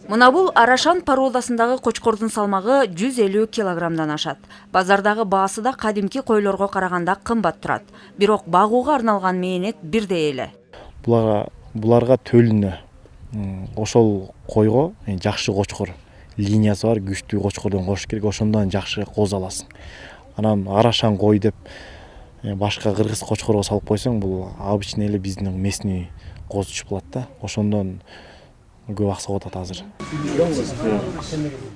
Мына бул Арашан породасындагы кочкордун салмагы 150 килограммдан ашат. Базардагы баасы да кадимки койлорго караганда кымбат турат. Бирок багууга арналган мээнет бирдей эле. Буларга төлүнө ошол койго жакшы кочкор линиясы бар, күчтүү кочкордон кош керек, ошондон жакшы коз аласың. Анан Арашан кой деп башка кыргыз кочкорго салып койсоң, бул обычный эле биздин местный коз түшүп калат да. Ошондон көп акча атат азыр.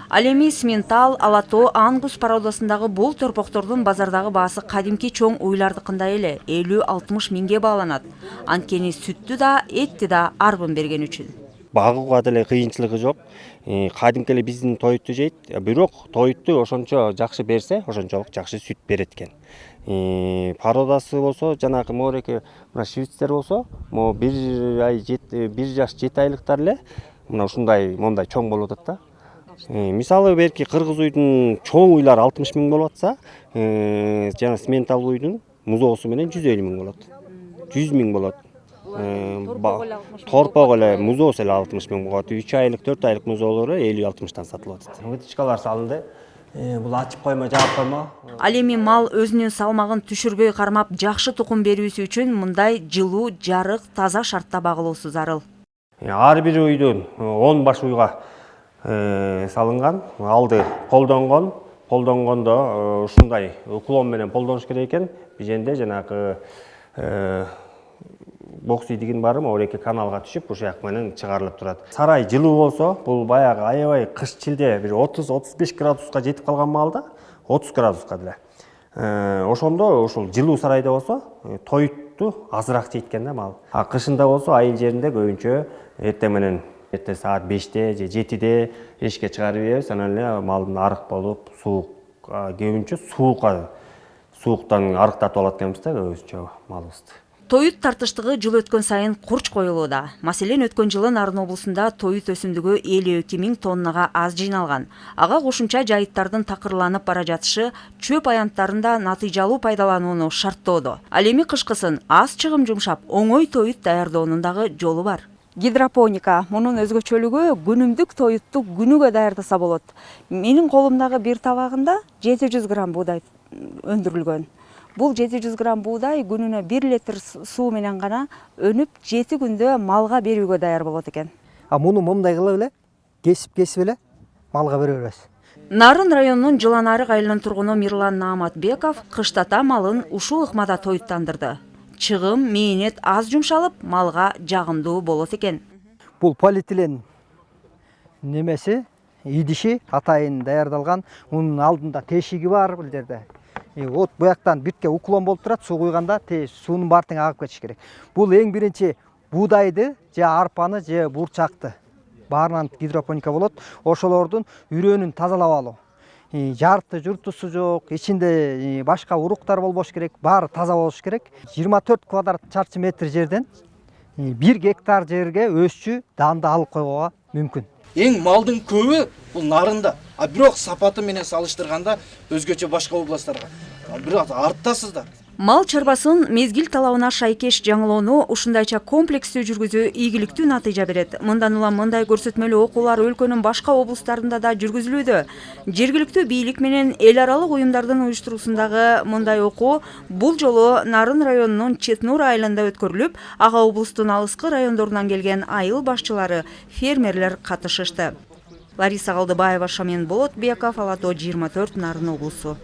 Ал эми Симентал, Алато, Ангус породасындагы бул төрпоктордун базардагы баасы кадимки чоң уйлардыкындай эле 50-60 миңге бааланат. Анткени сүттү да, этти да арбын берген үчүн. Багууга деле кыйынчылыгы жок. Кадимки эле биздин тоютту жейт. Бирок тоютту ошончо жакшы берсе, ошончолук жакшы сүт берет экен. Породасы болсо, жанагы мореке, мына швейцар болсо, мо 1 жаш 7 айлыктар эле мына ушундай мондай чоң болуп атат да. Мисалы берки кыргыз уйдун чоң уйлар 60 миң болуп атса, жана Симентал уйдун музоосу менен 150 миң болот. 100 миң болот. Торпок эле музоосу эле 60 миң болот. 3 айлык, 4 айлык музоолору 50-60тан сатылып атат. Вытычкалар салынды. Бул ачып коймо, жаап коймо. Ал эми мал өзүнүн салмагын түшүрбөй кармап жакшы тукум берүүсү үчүн мындай жылуу, жарык, таза шартта багылуусу зарыл. Ар бир уйдун 10 баш уйга салынган, алды колдонгондо ушундай уклон менен колдонуш керек экен. Биженде жанагы бокс ийдигин барым ореке каналга түшүп, ушул жак менен чыгарылып турат. Сарай жылуу болсо, бул баягы аябай кыш-чилде бир 30-35 градуска жетип калган малда, 30 градуска деле. Ошондо ушул жылуу сарайда болсо, тоютту азыраак жейт экен да мал. Кышында болсо, айыл жеринде көбүнчө эртең менен саат 5-те же 7-де эшикке чыгарып беребиз, анан эле малдын арык болуп, суук, көбүнчө сууктан арыктатып алат экенбиз да көбүнчө малыбызды. Тоют тартыштыгы жыл өткөн сайын курч коюлууда. Маселен, өткөн жылы Нарын облусунда тоют өсүмдүгү 52 миң тоннага аз жыйналган. Ага кошумча жайыттардын такырланып бара жатышы чөп аянттарында натыйжалуу пайдаланууну шарттоодо. Ал эми кышкысын аз чыгым жумшап, оңой тоют даярдоонун дагы жолу бар. Гидропоника мунун өзгөчөлүгү күнүмдүк тоютту күнүгө даярдаса болот. Менин колумдагы бир табагында 700 грамм буудай өндүрүлгөн. Бул 700 грамм буудай күнүнө 1 литр суу менен гана өнүп 7 күндө малга берүүгө даяр болот экен. Муну момундай кылып эле кесип эле малга бере беребиз. Нарын районунун Жыланарык айылынын тургуну Мирлан Нааматбеков кыштата малын ушул ыкмада тоюттандырды. Чыгым, мээнет аз жумшалып, малга жагымдуу болот экен. Бул полиэтилен немеси, идиши атайын даярдалган. Мунун алдында тешиги бар бул жерде. Вот буяктан бүтке уклон болуп турат, суу куйганда суунун баары агып кетиш керек. Бул эң биринчи буудайды, же арпаны, же бурчакты баарынан гидропоника болот. Ошолордун үрөөнүн тазалап алуу. Жарты журтусу жок, ичинде башка уруктар болбош керек, баары таза болуш керек. 24 квадрат чарчы метр жерден 1 гектар жерге өсчү даанды алып койгонга мүмкүн. Эң малдын көбү бул Нарында. Бирок сапаты менен салыштырганда өзгөчө башка областтарга бирок арттасыздар. Мал чарбасын мезгил талабына шайкеш жаңылоону ушундайча комплекстүү жүргүзүү ийгиликтүү натыйжа берет. Мындан улам мындай көрсөтмөлүү окуулар өлкөнүн башка облустарында да жүргүзүлүүдө. Жергиликтүү бийлик менен эл аралык уюмдардын уюштуруусундагы мындай окуу бул жолу Нарын районунун Четнур айылында өткөрүлүп, ага облустун алыскы райондорунан келген айыл башчылары, фермерлер катышышты. Лариса Калдыбаева, Шамен Болотбеков, Алато 24, Нарын облусу.